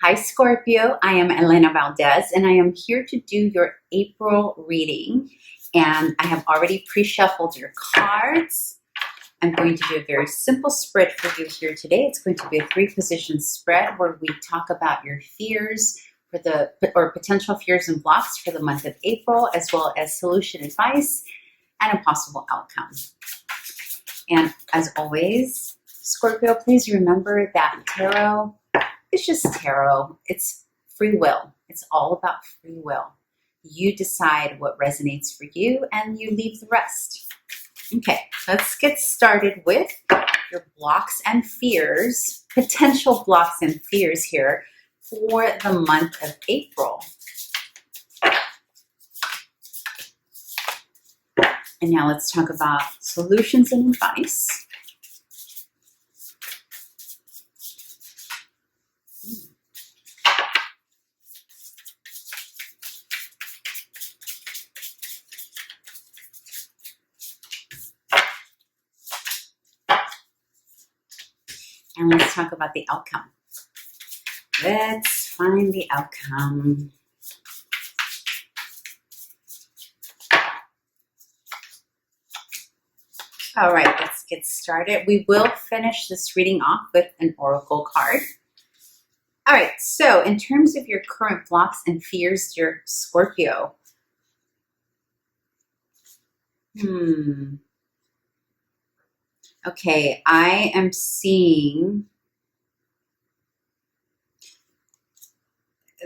Hi Scorpio, I am Elena Valdez and I am here to do your April reading, and I have already pre-shuffled your cards. I'm going to do a very simple spread for you here today. It's going to be a 3-position spread where we talk about your fears or potential fears and blocks for the month of April, as well as solution advice and a possible outcome. And as always, Scorpio, please remember that tarot, it's just tarot. It's free will. It's all about free will. You decide what resonates for you and you leave the rest. Okay, let's get started with your blocks and fears, potential blocks and fears here for the month of April. And now let's talk about solutions and advice. And let's talk about the outcome. Let's find the outcome. All right, let's get started. We will finish this reading off with an oracle card. All right, so in terms of your current blocks and fears, dear Scorpio. Okay, I am seeing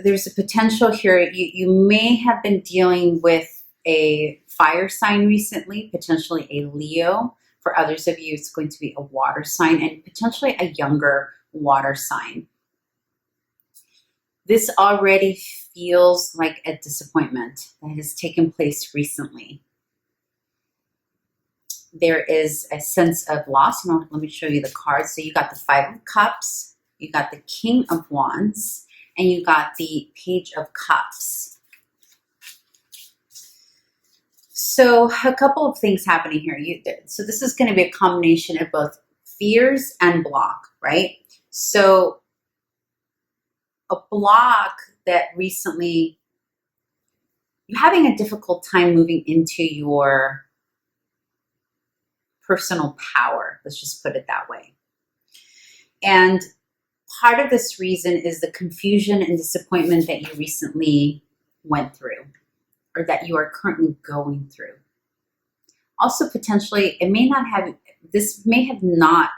there's a potential here. You may have been dealing with a fire sign recently, potentially a Leo. For others of you, it's going to be a water sign and potentially a younger water sign. This already feels like a disappointment that has taken place recently. There is a sense of loss. Now, let me show you the cards. So you got the 5 of Cups, you got the King of Wands, and you got the Page of Cups. So a couple of things happening here. So this is going to be a combination of both fears and block, right? So a block that recently you're having a difficult time moving into your personal power. Let's just put it that way. And part of this reason is the confusion and disappointment that you recently went through, or that you are currently going through. Also, potentially, this may have not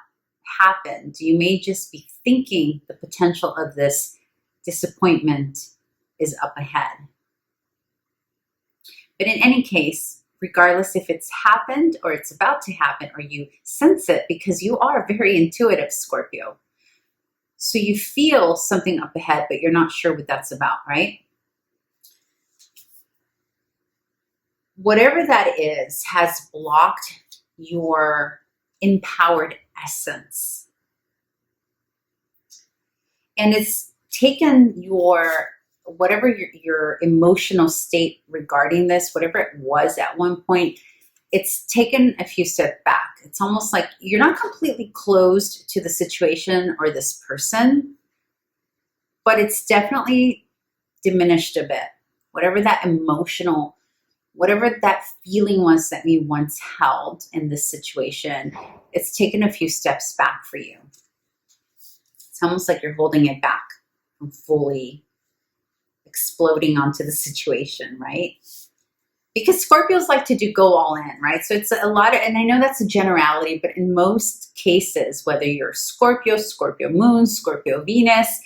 happened. You may just be thinking the potential of this disappointment is up ahead. But in any case, regardless if it's happened or it's about to happen, or you sense it, because you are very intuitive, Scorpio. So you feel something up ahead, but you're not sure what that's about, right? Whatever that is has blocked your empowered essence. And it's taken whatever your emotional state regarding this, whatever it was at one point, it's taken a few steps back. It's almost like you're not completely closed to the situation or this person, but it's definitely diminished a bit. Whatever that feeling was that you once held in this situation, it's taken a few steps back for you. It's almost like you're holding it back from fully exploding onto the situation, right? Because Scorpios like to go all in, right? So it's a lot of, and I know that's a generality, but in most cases, whether you're Scorpio, Scorpio Moon, Scorpio Venus,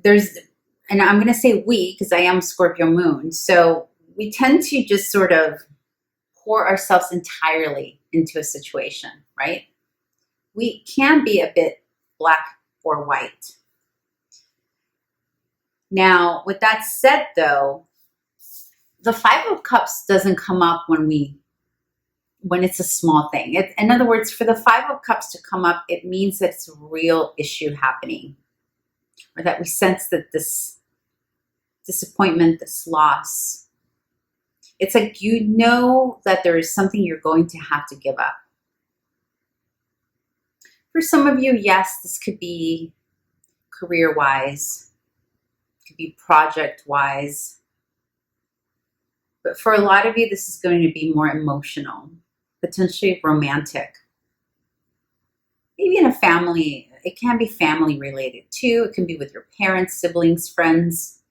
and I'm going to say we, because I am Scorpio Moon, so we tend to just sort of pour ourselves entirely into a situation, right? We can be a bit black or white. Now, with that said, though, the 5 of Cups doesn't come up when it's a small thing. In other words, for the 5 of Cups to come up, it means that it's a real issue happening, or that we sense that this disappointment, this loss, it's like you know that there is something you're going to have to give up. For some of you, yes, this could be career-wise, it could be project-wise. But for a lot of you, this is going to be more emotional, potentially romantic. Maybe in a family, it can be family related too. It can be with your parents, siblings, friends.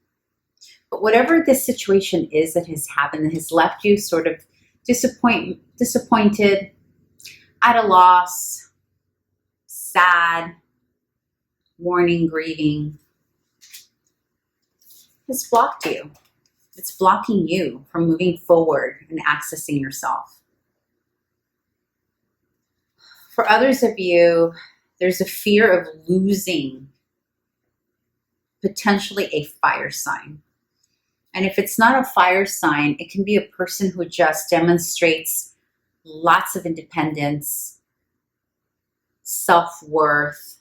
But whatever this situation is that has happened, that has left you sort of disappointed, at a loss, sad, mourning, grieving, has blocked you. It's blocking you from moving forward and accessing yourself. For others of you, there's a fear of losing potentially a fire sign. And if it's not a fire sign, it can be a person who just demonstrates lots of independence, self-worth,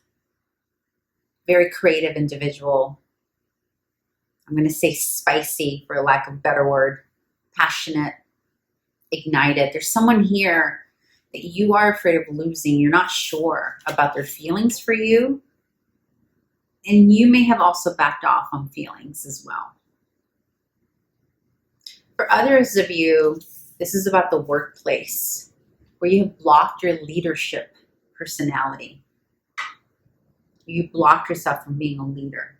very creative individual. I'm going to say spicy for lack of a better word, passionate, ignited. There's someone here that you are afraid of losing. You're not sure about their feelings for you. And you may have also backed off on feelings as well. For others of you, this is about the workplace where you have blocked your leadership personality. You blocked yourself from being a leader.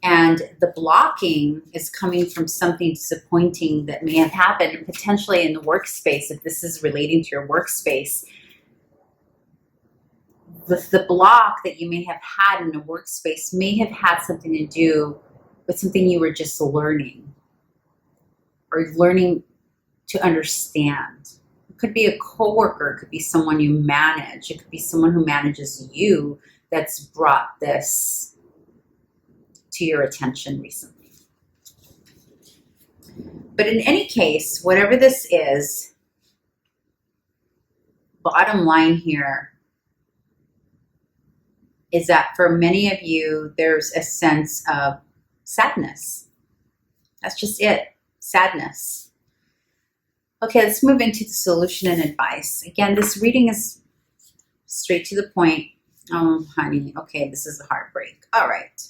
And the blocking is coming from something disappointing that may have happened potentially in the workspace. If this is relating to your workspace, the block that you may have had in the workspace may have had something to do with something you were just learning or learning to understand. It could be a coworker, it could be someone you manage, it could be someone who manages you that's brought this to your attention recently. But in any case, whatever this is, bottom line here is that for many of you, there's a sense of sadness. That's just it, sadness. Okay, let's move into the solution and advice. Again, this reading is straight to the point. Oh, honey, okay, this is a heartbreak. All right.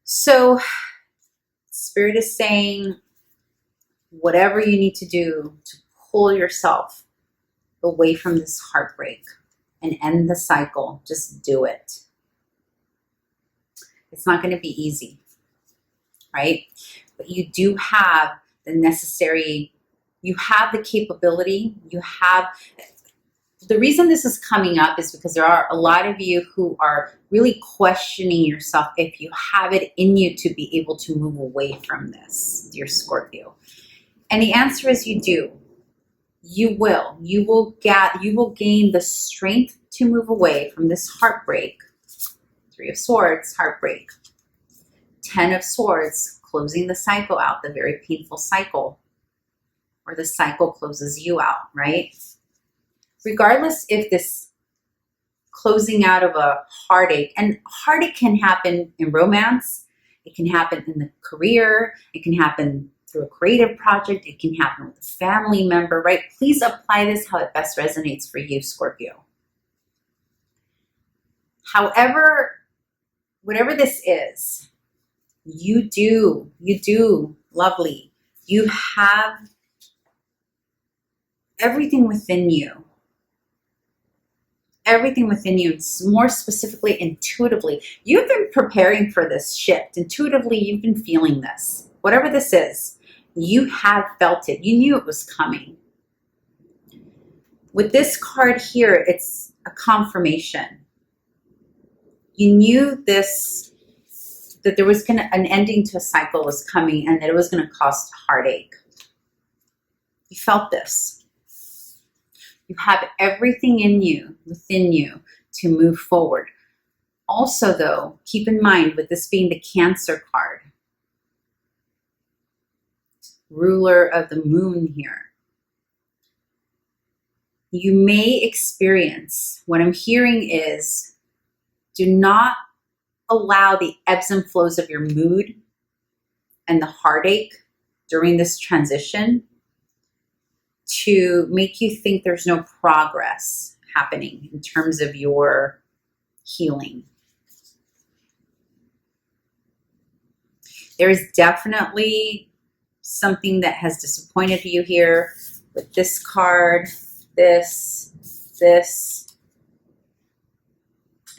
So, Spirit is saying, whatever you need to do to pull yourself away from this heartbreak and end the cycle, just do it. It's not going to be easy, right? But you do have the necessary, you have the capability, you have, the reason this is coming up is because there are a lot of you who are really questioning yourself if you have it in you to be able to move away from this, dear Scorpio. And the answer is you do. You will. You will gain the strength to move away from this heartbreak. 3 of Swords, heartbreak. 10 of Swords, closing the cycle out, the very painful cycle, or the cycle closes you out, right? Regardless if this closing out of a heartache, and heartache can happen in romance, it can happen in the career, it can happen through a creative project, it can happen with a family member, right? Please apply this how it best resonates for you, Scorpio. However, whatever this is, you do, lovely. You have everything within you. Everything within you, more specifically, intuitively. You've been preparing for this shift. Intuitively, you've been feeling this. Whatever this is, you have felt it. You knew it was coming. With this card here, it's a confirmation. You knew this, that there was an ending to a cycle was coming and that it was going to cause heartache. You felt this. You have everything in you, within you, to move forward. Also, though, keep in mind, with this being the Cancer card, ruler of the moon here, you may experience, what I'm hearing is, do not allow the ebbs and flows of your mood and the heartache during this transition to make you think there's no progress happening in terms of your healing. There is definitely something that has disappointed you here with this card, this.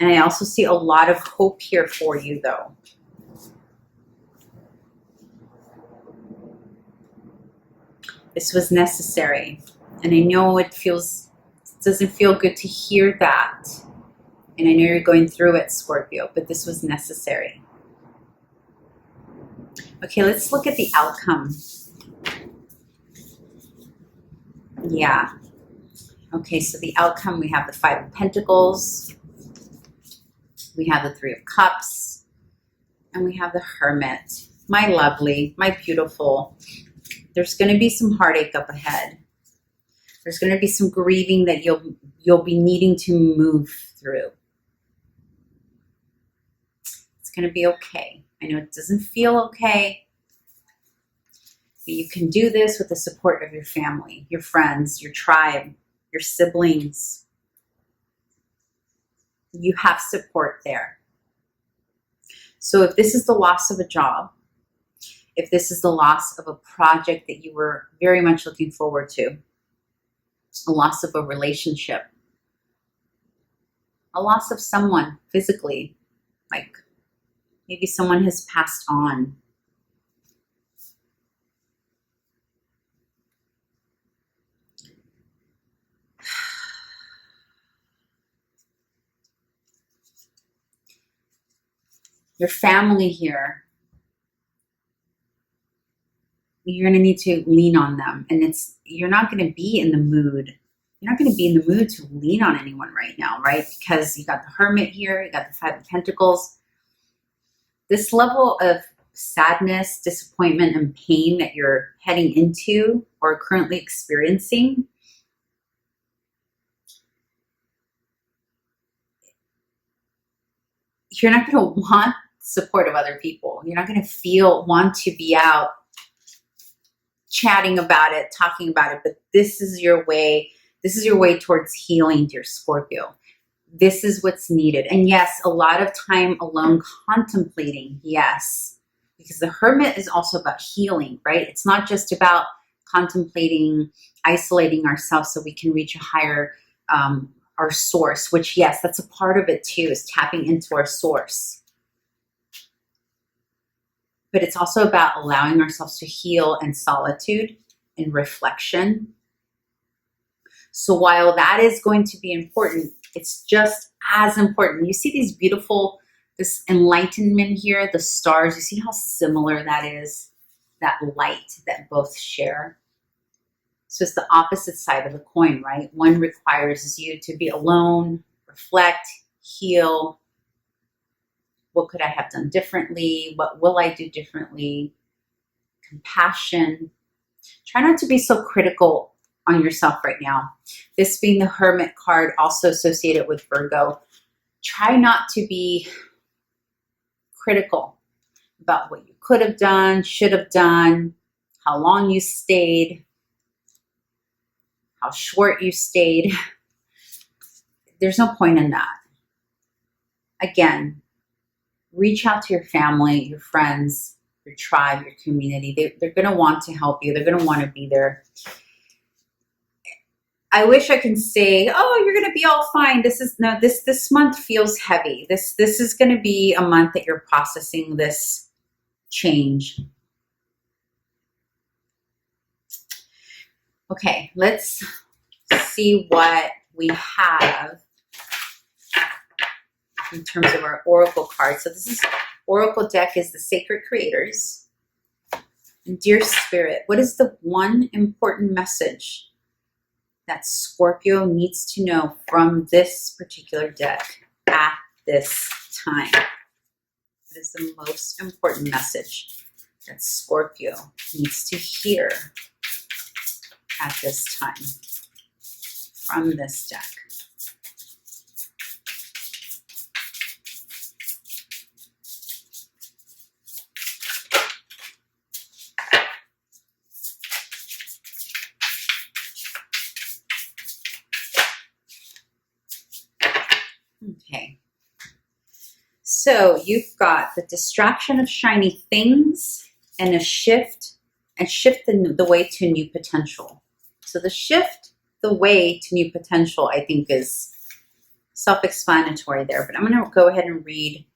And I also see a lot of hope here for you, though. This was necessary. And I know it doesn't feel good to hear that. And I know you're going through it, Scorpio, but this was necessary. Okay, let's look at the outcome. Yeah. Okay, so the outcome, we have the Five of Pentacles. We have the Three of Cups. And we have the Hermit. My lovely, my beautiful. There's going to be some heartache up ahead. There's going to be some grieving that you'll be needing to move through. It's going to be okay. I know it doesn't feel okay, but you can do this with the support of your family, your friends, your tribe, your siblings. You have support there. So if this is the loss of a job, if this is the loss of a project that you were very much looking forward to, a loss of a relationship, a loss of someone physically, like maybe someone has passed on. Your family here, you're going to need to lean on them. And you're not going to be in the mood. You're not going to be in the mood to lean on anyone right now, right? Because you got the Hermit here, you got the Five of Pentacles. This level of sadness, disappointment, and pain that you're heading into or currently experiencing, you're not going to want support of other people. You're not going to want to be out chatting about it, talking about it, but this is your way towards healing, dear Scorpio. This is what's needed. And yes, a lot of time alone contemplating, yes, because the Hermit is also about healing, right? It's not just about contemplating, isolating ourselves so we can reach a higher, our source, which yes, that's a part of it too, is tapping into our source. But it's also about allowing ourselves to heal in solitude and reflection. So while that is going to be important, it's just as important. You see these beautiful, this enlightenment here, the stars, you see how similar that is, that light that both share. So it's the opposite side of the coin, right? One requires you to be alone, reflect, heal. What could I have done differently? What will I do differently? Compassion. Try not to be so critical on yourself right now. This being the Hermit card, also associated with Virgo. Try not to be critical about what you could have done, should have done, how long you stayed, how short you stayed. There's no point in that. Again, reach out to your family, your friends, your tribe, your community. They're going to want to help you. They're going to want to be there. I wish I can say, oh, you're going to be all fine. This month feels heavy. This is going to be a month that you're processing this change. Okay, let's see what we have in terms of our oracle cards. So this is oracle deck is the Sacred Creators. And dear Spirit, what is the one important message that Scorpio needs to know from this particular deck at this time? What is the most important message that Scorpio needs to hear at this time from this deck? Okay. So you've got the distraction of shiny things and a shift, the way to new potential. So the shift the way to new potential, I think, is self-explanatory there. But I'm going to go ahead and read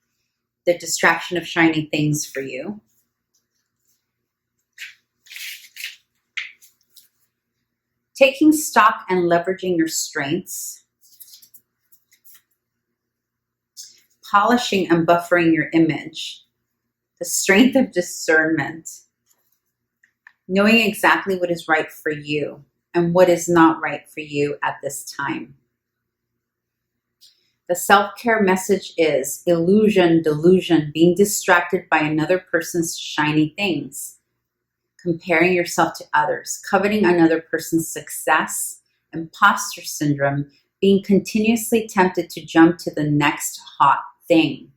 the distraction of shiny things for you. Taking stock and leveraging your strengths. Polishing and buffering your image. The strength of discernment. Knowing exactly what is right for you and what is not right for you at this time. The self-care message is illusion, delusion, being distracted by another person's shiny things, comparing yourself to others, coveting another person's success, imposter syndrome, being continuously tempted to jump to the next hot thing.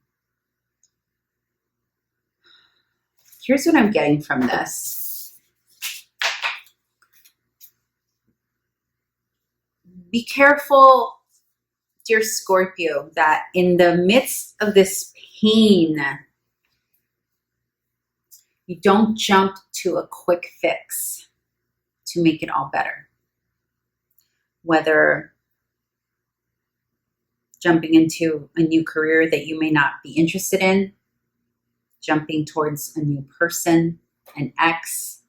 Here's what I'm getting from this. Be careful, dear Scorpio, that in the midst of this pain, you don't jump to a quick fix to make it all better. Whether jumping into a new career that you may not be interested in, jumping towards a new person, an ex,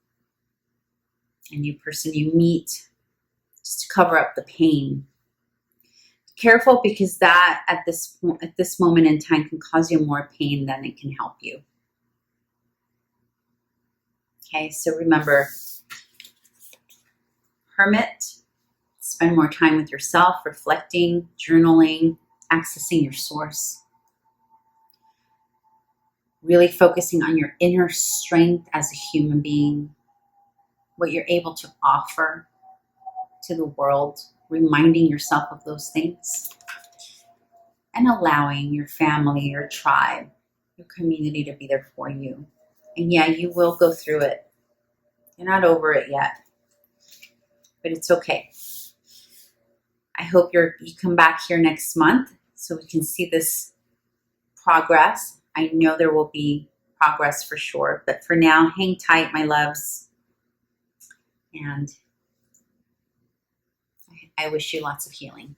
a new person you meet, just to cover up the pain. Careful, because that at this moment in time can cause you more pain than it can help you. Okay, so remember, hermit, spend more time with yourself, reflecting, journaling, accessing your source. Really focusing on your inner strength as a human being, what you're able to offer to the world, reminding yourself of those things, and allowing your family, your tribe, your community to be there for you. And yeah, you will go through it. You're not over it yet, but it's okay. I hope you come back here next month so we can see this progress. I know there will be progress for sure, but for now, hang tight, my loves, and I wish you lots of healing.